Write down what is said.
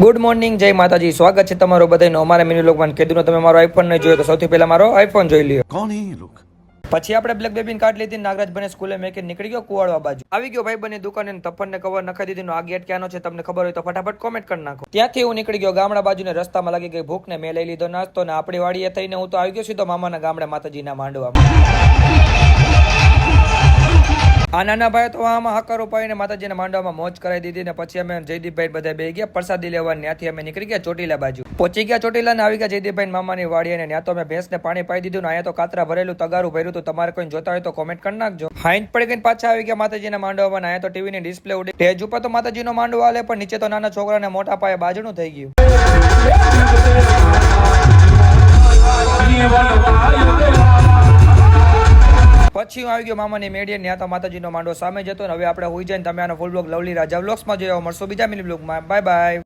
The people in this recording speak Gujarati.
ગુડ મોર્નિંગ, જય માતાજી. સ્વાગત છે તમારો બધાનો અમારા મિની લોકમાં. કીધું તમે મારો આઈફોન નહીં જોયો તો સૌથી પહેલા મારો આઈફોન જોઈ લ્યો. कौन है ये लोग? પછી આપણે બ્લેક બેબીને કાર્ડ લીધી, નાગરાજ બને સ્કૂલે મેકે નીકળી ગયો કુવાડવા બાજુ. આવી ગયો ભાઈ બની દુકાને, તપનને કવર નખાઈ દીધી. આ ગેટ ક્યાંનો છે તમને ખબર હોય તો ફટાફટ કોમેન્ટ કરી નાખો. ત્યાંથી હું નીકળી ગયો ગામડા બાજુને. રસ્તામાં લાગી ગઈ ભૂખ ને મેં લઈ લીધો નાસ્તો ને આપણી વાડીએ થઈને હું તો આવી ગયો સીધો મામાના ગામડે માતાજીના માંડવામાં. આ નાના ભાઈ તો આમાં હકારો પાડીને માતાજીના માંડવામાં મોજ કરાવી દીધી ને પછી અમે જયદીપભાઈ બધા બે ગયા પ્રસાદી લેવા. ત્યાંથી અમે નીકળી ગયા ચોટીલા બાજુ. પહોંચી ગયા ચોટીલા ને આવી ગયા જયદીપભાઈ મામાની વાડી અને ત્યાં તો અમે ભેંસને પાણી પાઈ દીધું ને અહીંયા તો કાતરા ભરેલું તગારું ભર્યું હતું. તમારે કોઈ જોતા હોય તો કોમેન્ટ કરી નાખજો. હાઈન પડી ગઈને પાછા આવી ગયા માતાજીના માંડવામાં. અહીંયા તો ટીવીની ડિસ્પ્લે ઉડી. સ્ટેજ ઉપર તો માતાજીનો માંડવો હાલે પણ નીચે તો નાના છોકરાને મોટા પાયે બાજણું થઈ ગયું. પછી હું આવી ગયો મામાની મેડીએ. ત્યાં તો માતાજીનો માંડવો સામે જતો ને હવે આપણે હોઈ જાય. તમે આનો ફૂલ બ્લોગ લવલી રાજા વ્લોગ્સમાં જોયો. મળશો બીજા મિની બ્લોગમાં. Bye bye.